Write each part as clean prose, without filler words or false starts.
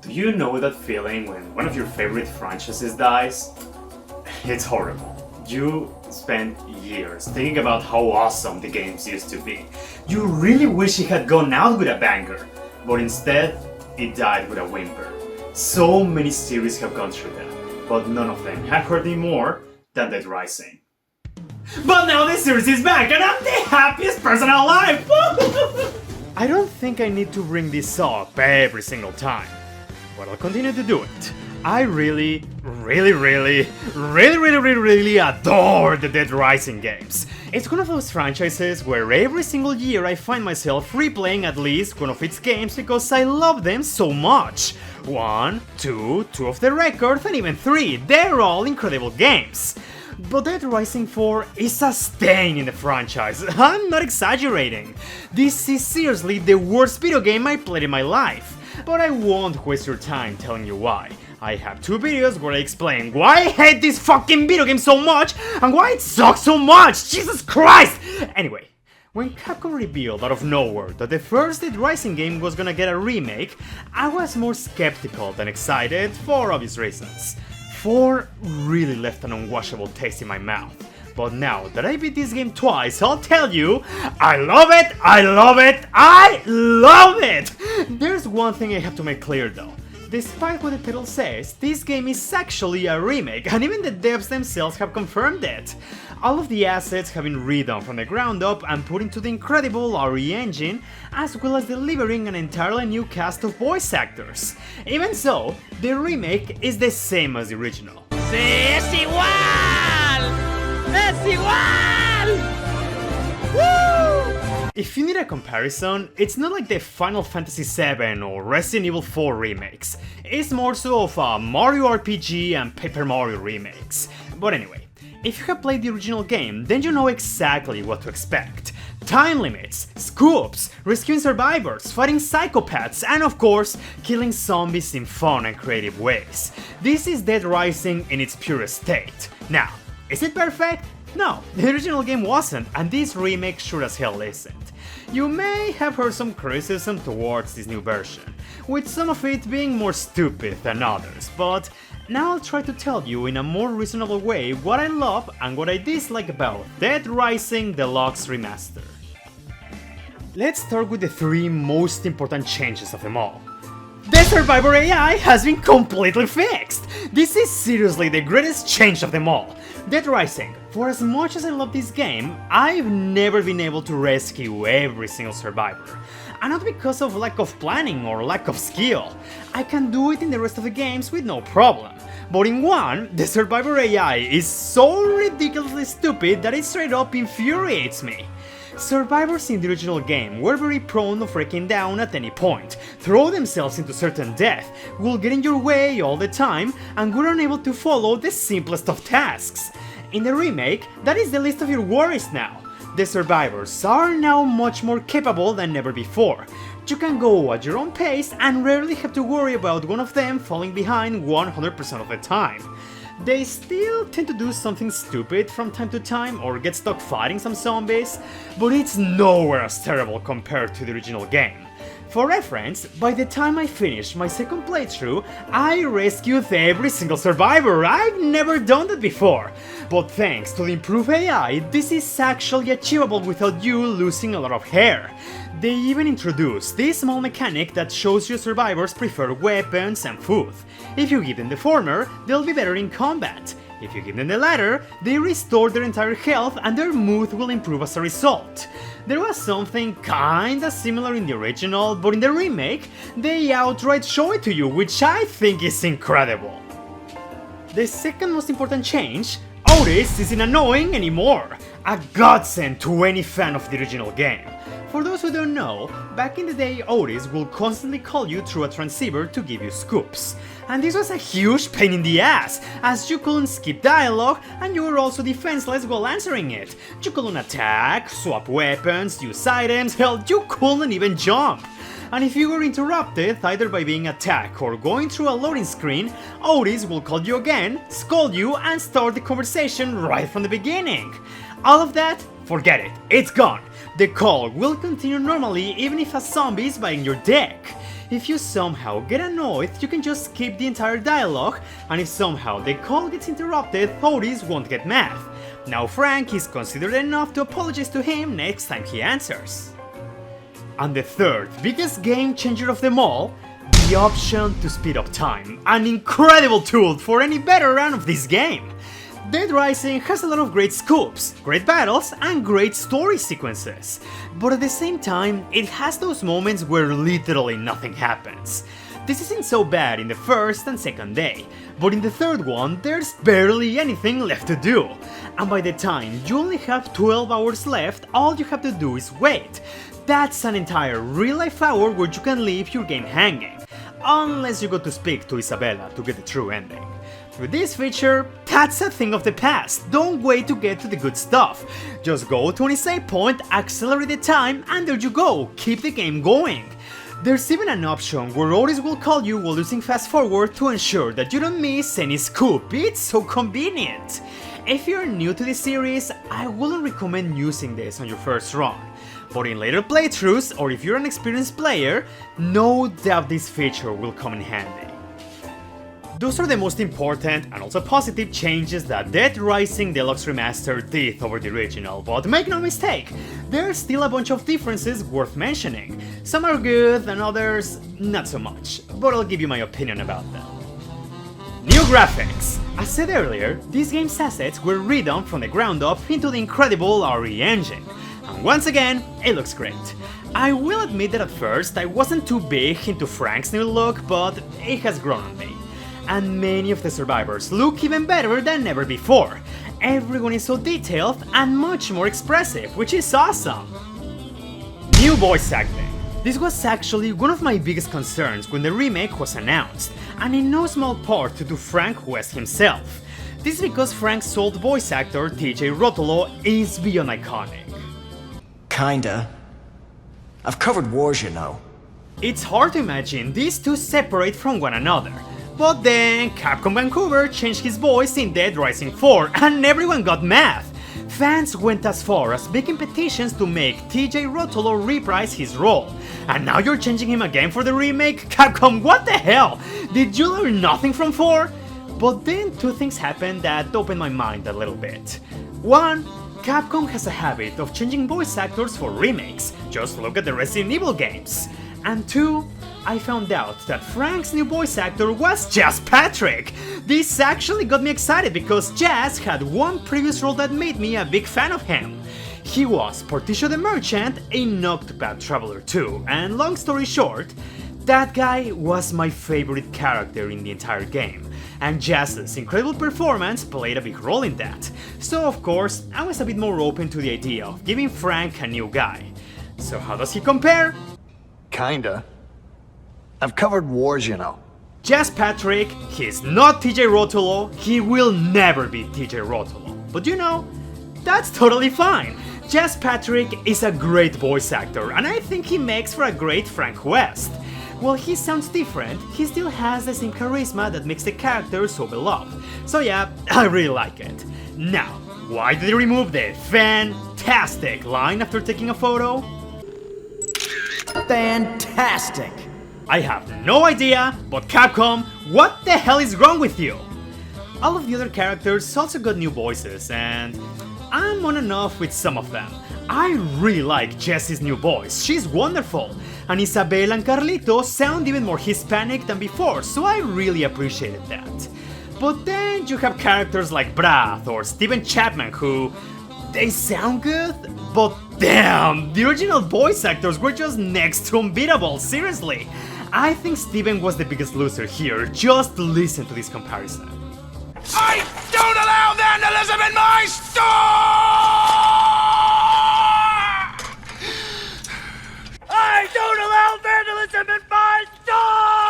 Do you know that feeling when one of your favorite franchises dies? It's horrible. You spent years thinking about how awesome the games used to be. You really wish it had gone out with a banger, but instead, it died with a whimper. So many series have gone through that, but none of them have hurt me more than Dead Rising. But now the series is back and I'm the happiest person alive! I don't think I need to bring this up every single time, but I'll continue to do it. I really adore the Dead Rising games. It's one of those franchises where every single year I find myself replaying at least one of its games because I love them so much. 1, 2 of the record, and even 3, they're all incredible games. But Dead Rising 4 is a stain in the franchise, I'm not exaggerating. This is seriously the worst video game I played in my life, but I won't waste your time telling you why. I have 2 videos where I explain why I hate this fucking video game so much and why it sucks so much, Jesus Christ! Anyway, when Capcom revealed out of nowhere that the first Dead Rising game was gonna get a remake, I was more skeptical than excited for obvious reasons. 4 really left an unwashable taste in my mouth, but now that I beat this game twice, I'll tell you, I love it, I love it, I love it! There's one thing I have to make clear though. Despite what the title says, this game is actually a remake, and even the devs themselves have confirmed it. All of the assets have been redone from the ground up and put into the incredible RE engine, as well as delivering an entirely new cast of voice actors. Even so, the remake is the same as the original. ¡Sí, es igual! ¡Es igual! ¡Woo! If you need a comparison, it's not like the Final Fantasy VII or Resident Evil 4 remakes. It's more so of a Mario RPG and Paper Mario remakes. But anyway, if you have played the original game, then you know exactly what to expect. Time limits, scoops, rescuing survivors, fighting psychopaths, and of course, killing zombies in fun and creative ways. This is Dead Rising in its purest state. Now, is it perfect? No, the original game wasn't, and this remake sure as hell isn't. You may have heard some criticism towards this new version, with some of it being more stupid than others, but now I'll try to tell you in a more reasonable way what I love and what I dislike about Dead Rising Deluxe Remaster. Let's start with the 3 most important changes of them all. The Survivor AI has been completely fixed! This is seriously the greatest change of them all. Dead Rising, for as much as I love this game, I've never been able to rescue every single survivor. And not because of lack of planning or lack of skill. I can do it in the rest of the games with no problem. But in 1, the Survivor AI is so ridiculously stupid that it straight up infuriates me. Survivors in the original game were very prone of breaking down at any point, throw themselves into certain death, will get in your way all the time, and were unable to follow the simplest of tasks. In the remake, that is the least of your worries now. The survivors are now much more capable than ever before. You can go at your own pace and rarely have to worry about one of them falling behind 100% of the time. They still tend to do something stupid from time to time or get stuck fighting some zombies, but it's nowhere as terrible compared to the original game. For reference, by the time I finished my second playthrough, I rescued every single survivor. I've never done that before. But thanks to the improved AI, this is actually achievable without you losing a lot of hair. They even introduced this small mechanic that shows your survivors prefer weapons and food. If you give them the former, they'll be better in combat. If you give them the latter, they restore their entire health and their mood will improve as a result. There was something kinda similar in the original, but in the remake, they outright show it to you, which I think is incredible. The second most important change, Otis isn't annoying anymore. A godsend to any fan of the original game. For those who don't know, back in the day Otis will constantly call you through a transceiver to give you scoops. And this was a huge pain in the ass, as you couldn't skip dialogue and you were also defenseless while answering it. You couldn't attack, swap weapons, use items, hell, you couldn't even jump. And if you were interrupted, either by being attacked or going through a loading screen, Otis will call you again, scold you, and start the conversation right from the beginning. All of that? Forget it, it's gone. The call will continue normally even if a zombie is biting your dick. If you somehow get annoyed, you can just skip the entire dialogue, and if somehow the call gets interrupted, Otis won't get mad. Now Frank is considerate enough to apologize to him next time he answers. And the third biggest game changer of them all, the option to speed up time, an incredible tool for any better run of this game. Dead Rising has a lot of great scoops, great battles, and great story sequences, but at the same time, it has those moments where literally nothing happens. This isn't so bad in the first and second day, but in the third one, there's barely anything left to do. And by the time you only have 12 hours left, all you have to do is wait. That's an entire real-life hour where you can leave your game hanging, unless you go to speak to Isabella to get the true ending. With this feature, that's a thing of the past, don't wait to get to the good stuff. Just go to any save point, accelerate the time, and there you go, keep the game going. There's even an option where Otis will call you while using fast forward to ensure that you don't miss any scoop, it's so convenient. If you're new to this series, I wouldn't recommend using this on your first run. But in later playthroughs, or if you're an experienced player, no doubt this feature will come in handy. Those are the most important and also positive changes that Dead Rising Deluxe Remaster did over the original, but make no mistake, there's still a bunch of differences worth mentioning. Some are good and others not so much, but I'll give you my opinion about them. New graphics! As said earlier, this game's assets were redone from the ground up into the incredible RE engine. And once again, it looks great. I will admit that at first I wasn't too big into Frank's new look, but it has grown on me. And many of the survivors look even better than ever before. Everyone is so detailed and much more expressive, which is awesome. New voice acting. This was actually one of my biggest concerns when the remake was announced, and in no small part due to Frank West himself. This is because Frank's old voice actor, TJ Rotolo, is beyond iconic. Kinda. I've covered wars, you know. It's hard to imagine these two separate from one another. But then Capcom Vancouver changed his voice in Dead Rising 4 and everyone got mad. Fans went as far as making petitions to make TJ Rotolo reprise his role. And now you're changing him again for the remake? Capcom, what the hell? Did you learn nothing from 4? But then two things happened that opened my mind a little bit. One, Capcom has a habit of changing voice actors for remakes, just look at the Resident Evil games. And two, I found out that Frank's new voice actor was Jazz Patrick! This actually got me excited because Jazz had one previous role that made me a big fan of him. He was Porticio the Merchant in Octopath Traveler 2, and long story short, that guy was my favorite character in the entire game, and Jazz's incredible performance played a big role in that. So of course, I was a bit more open to the idea of giving Frank a new guy. So how does he compare? Kinda. I've covered wars, you know. Jazz Patrick, he's not TJ Rotolo, he will never be TJ Rotolo. But you know, that's totally fine. Jazz Patrick is a great voice actor, and I think he makes for a great Frank West. While he sounds different, he still has the same charisma that makes the character so beloved. So yeah, I really like it. Now, why did they remove the fantastic line after taking a photo? Fantastic! I have no idea, but Capcom, what the hell is wrong with you? All of the other characters also got new voices, and I'm on and off with some of them. I really like Jessie's new voice, she's wonderful, and Isabel and Carlito sound even more Hispanic than before, so I really appreciated that. But then you have characters like Brad or Steven Chapman who, they sound good, but damn, the original voice actors were just next to unbeatable, seriously. I think Steven was the biggest loser here, just listen to this comparison. I don't allow vandalism in my store! I don't allow vandalism in my store!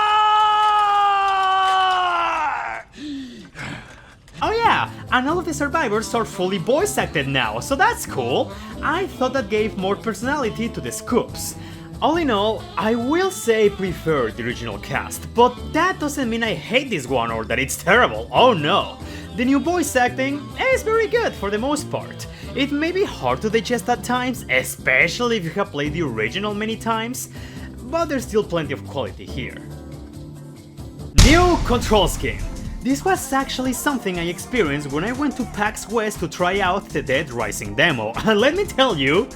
Oh yeah, and all of the survivors are fully voice acted now, so that's cool. I thought that gave more personality to the scoops. All in all, I will say I prefer the original cast, but that doesn't mean I hate this one or that it's terrible, oh no. The new voice acting is very good for the most part. It may be hard to digest at times, especially if you have played the original many times, but there's still plenty of quality here. New control scheme. This was actually something I experienced when I went to PAX West to try out the Dead Rising demo, and let me tell you,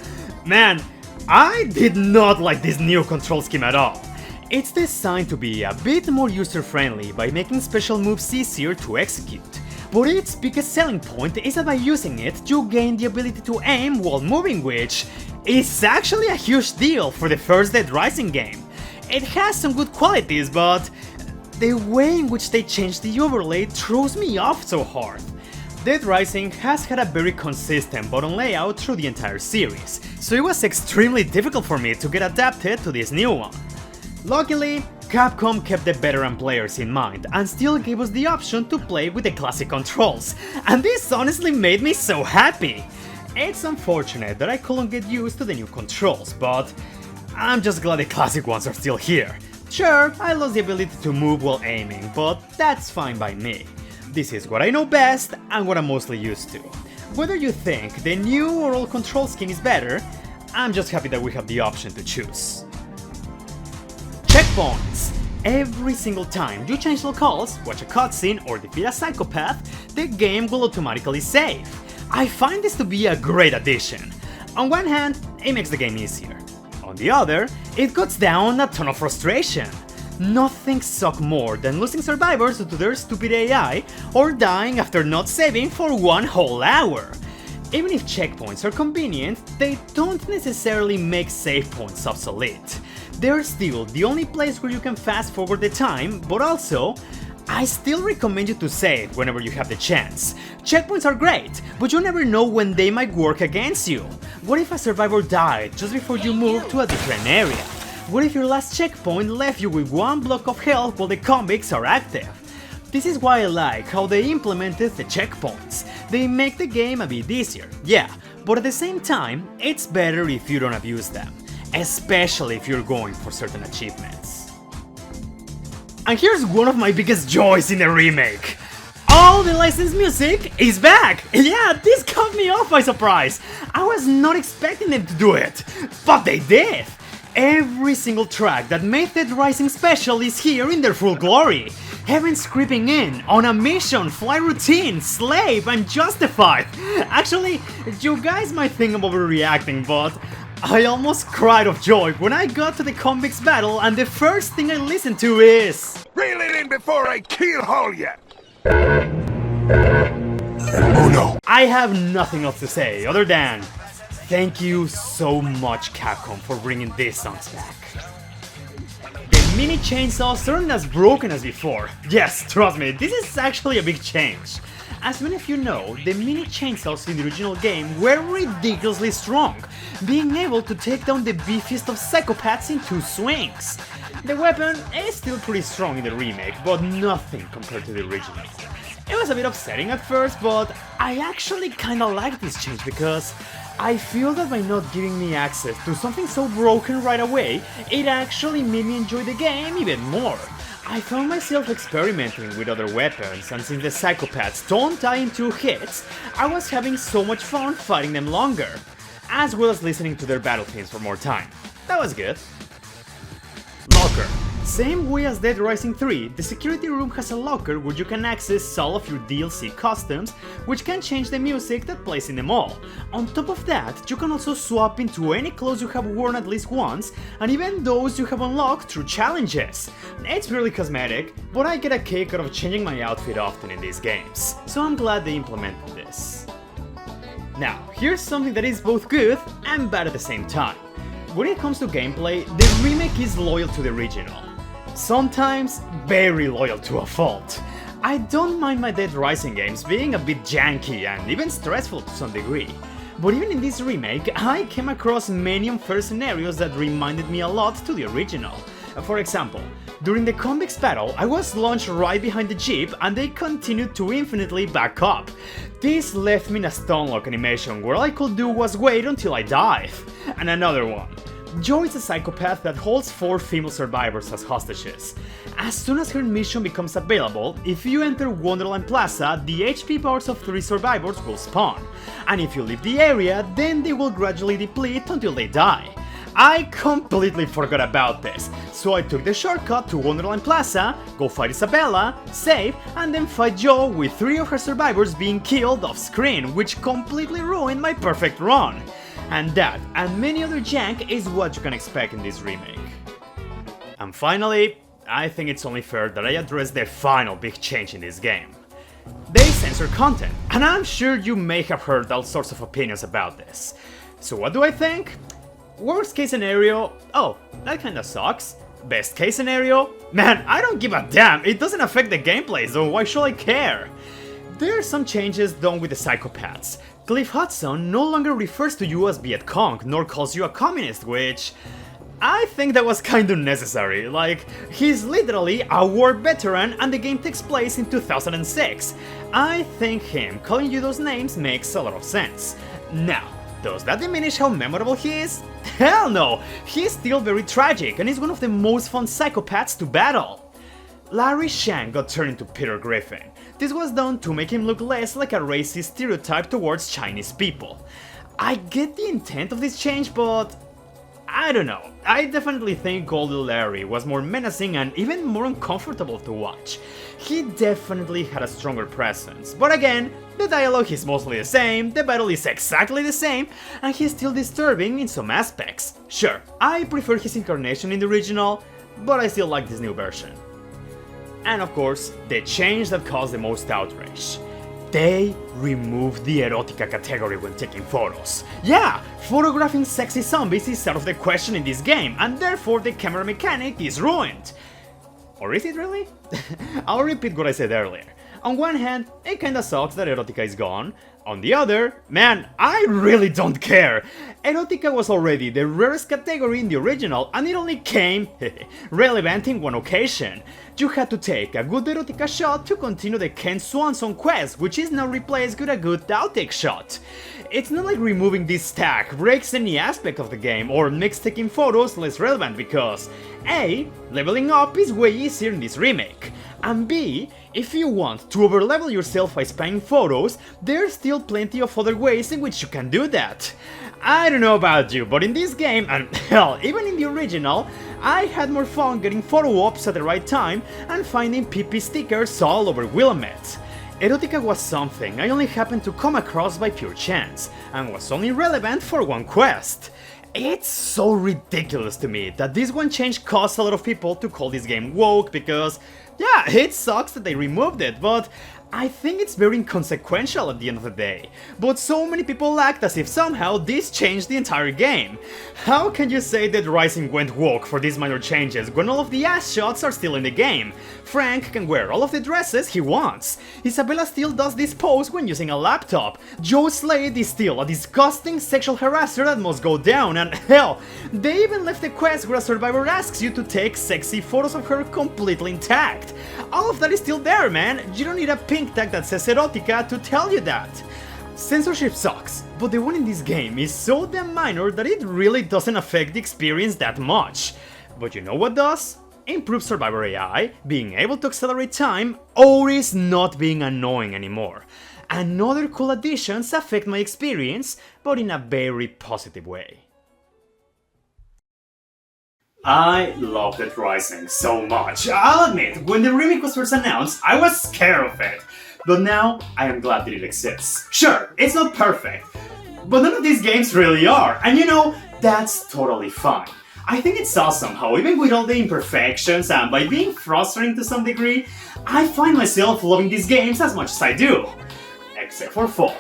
man, I did not like this new control scheme at all. It's designed to be a bit more user-friendly by making special moves easier to execute, but its biggest selling point is that by using it, you gain the ability to aim while moving, which is actually a huge deal for the first Dead Rising game. It has some good qualities, but the way in which they changed the overlay throws me off so hard. Dead Rising has had a very consistent button layout through the entire series, so it was extremely difficult for me to get adapted to this new one. Luckily, Capcom kept the veteran players in mind and still gave us the option to play with the classic controls, and this honestly made me so happy. It's unfortunate that I couldn't get used to the new controls, but I'm just glad the classic ones are still here. Sure, I lost the ability to move while aiming, but that's fine by me. This is what I know best and what I'm mostly used to. Whether you think the new or old control scheme is better, I'm just happy that we have the option to choose. Checkpoints! Every single time you change locales, watch a cutscene or defeat a psychopath, the game will automatically save. I find this to be a great addition. On one hand, it makes the game easier. On the other, it cuts down a ton of frustration. Nothing sucks more than losing survivors due to their stupid AI or dying after not saving for one whole hour. Even if checkpoints are convenient, they don't necessarily make save points obsolete. They're still the only place where you can fast forward the time, but also, I still recommend you to save whenever you have the chance. Checkpoints are great, but you never know when they might work against you. What if a survivor died just before you moved to a different area? What if your last checkpoint left you with one block of health while the convicts are active? This is why I like how they implemented the checkpoints. They make the game a bit easier, yeah, but at the same time, it's better if you don't abuse them, especially if you're going for certain achievements. And here's one of my biggest joys in the remake. All the licensed music is back! Yeah, this caught me off by surprise. I was not expecting them to do it, but they did! Every single track that made Dead Rising special is here in their full glory. Heaven's creeping in, on a mission, fly routine, slave, and justified. Actually, you guys might think I'm overreacting, but I almost cried of joy when I got to the convicts battle and the first thing I listened to is... Reel it in before I keelhaul ya! Oh no. I have nothing else to say other than thank you so much, Capcom, for bringing these songs back. The mini chainsaws aren't as broken as before. Yes, trust me, this is actually a big change. As many of you know, the mini chainsaws in the original game were ridiculously strong, being able to take down the beefiest of psychopaths in 2 swings. The weapon is still pretty strong in the remake, but nothing compared to the original. It was a bit upsetting at first, but I actually kinda like this change because I feel that by not giving me access to something so broken right away, it actually made me enjoy the game even more. I found myself experimenting with other weapons, and since the psychopaths don't die in 2 hits, I was having so much fun fighting them longer, as well as listening to their battle themes for more time. That was good. Locker. Same way as Dead Rising 3, the security room has a locker where you can access all of your DLC customs, which can change the music that plays in them all. On top of that, you can also swap into any clothes you have worn at least once, and even those you have unlocked through challenges. It's really cosmetic, but I get a kick out of changing my outfit often in these games, so I'm glad they implemented this. Now, here's something that is both good and bad at the same time. When it comes to gameplay, the remake is loyal to the original. Sometimes very loyal to a fault. I don't mind my Dead Rising games being a bit janky and even stressful to some degree. But even in this remake, I came across many unfair scenarios that reminded me a lot to the original. For example, during the convicts battle, I was launched right behind the jeep and they continued to infinitely back up. This left me in a stun lock animation where all I could do was wait until I died. And another one. Jo is a psychopath that holds 4 female survivors as hostages. As soon as her mission becomes available, if you enter Wonderland Plaza, the HP bars of 3 survivors will spawn. And if you leave the area, then they will gradually deplete until they die. I completely forgot about this, so I took the shortcut to Wonderland Plaza, go fight Isabella, save, and then fight Joe with 3 of her survivors being killed off screen, which completely ruined my perfect run. And that, and many other jank, is what you can expect in this remake. And finally, I think it's only fair that I address the final big change in this game. They censor content, and I'm sure you may have heard all sorts of opinions about this. So what do I think? Worst case scenario, oh, that kinda sucks. Best case scenario, man, I don't give a damn, it doesn't affect the gameplay, so why should I care? There are some changes done with the psychopaths. Cliff Hudson no longer refers to you as Viet Cong, nor calls you a communist, which I think that was kinda necessary. Like, he's literally a war veteran and the game takes place in 2006. I think him calling you those names makes a lot of sense. Now, does that diminish how memorable he is? Hell no! He's still very tragic and is one of the most fun psychopaths to battle. Larry Shang got turned into Peter Griffin. This was done to make him look less like a racist stereotype towards Chinese people. I get the intent of this change, but I don't know. I definitely think Goldie Larry was more menacing and even more uncomfortable to watch. He definitely had a stronger presence, but again, the dialogue is mostly the same, the battle is exactly the same, and he's still disturbing in some aspects. Sure, I prefer his incarnation in the original, but I still like this new version. And of course, the change that caused the most outrage. They removed the erotica category when taking photos. Yeah, photographing sexy zombies is out of the question in this game, and therefore the camera mechanic is ruined. Or is it really? I'll repeat what I said earlier. On one hand, it kinda sucks that erotica is gone. On the other, man, I really don't care. Erotica was already the rarest category in the original and it only came relevant in one occasion. You had to take a good erotica shot to continue the Ken Swanson quest, which is now replaced with a good outtake shot. It's not like removing this tag breaks any aspect of the game or makes taking photos less relevant because A, leveling up is way easier in this remake, and B, if you want to overlevel yourself by spamming photos, there's still plenty of other ways in which you can do that. I don't know about you, but in this game, and hell, even in the original, I had more fun getting photo ops at the right time and finding PP stickers all over Willamette. Erotica was something I only happened to come across by pure chance, and was only relevant for one quest. It's so ridiculous to me that this one change caused a lot of people to call this game woke because, yeah, it sucks that they removed it, but I think it's very inconsequential at the end of the day. But so many people act as if somehow this changed the entire game. How can you say that Rising went woke for these minor changes when all of the ass shots are still in the game? Frank can wear all of the dresses he wants. Isabella still does this pose when using a laptop. Joe Slade is still a disgusting sexual harasser that must go down, and hell, they even left a quest where a survivor asks you to take sexy photos of her completely intact. All of that is still there, man. You don't need a pink tag that says erotica to tell you that. Censorship sucks, but the one in this game is so damn minor that it really doesn't affect the experience that much. But you know what does? Improved survivor AI, being able to accelerate time, Otis not being annoying anymore. And other cool additions affect my experience, but in a very positive way. I loved Dead Rising so much. I'll admit, when the remake was first announced, I was scared of it. But now, I am glad that it exists. Sure, it's not perfect, but none of these games really are, and you know, that's totally fine. I think it's awesome how even with all the imperfections and by being frustrating to some degree, I find myself loving these games as much as I do. Except for 4.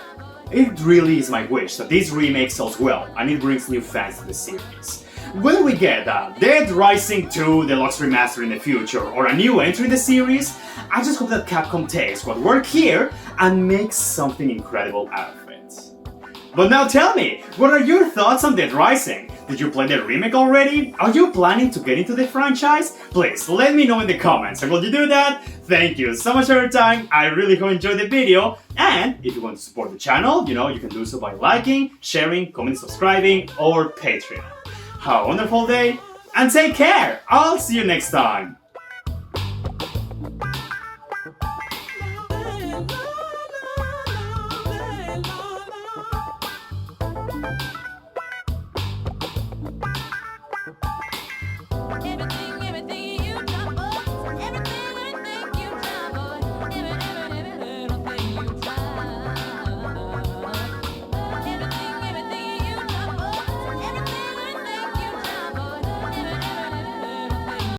It really is my wish that this remake sells well and it brings new fans to the series. Whether we get a Dead Rising 2 Deluxe Remaster in the future or a new entry in the series, I just hope that Capcom takes what worked here and makes something incredible out of it. But now tell me, what are your thoughts on Dead Rising? Did you play the remake already? Are you planning to get into the franchise? Please let me know in the comments, and will you do that? Thank you so much for your time, I really hope you enjoyed the video, and if you want to support the channel, you know, you can do so by liking, sharing, commenting, subscribing, or Patreon. Have a wonderful day, and take care! I'll see you next time!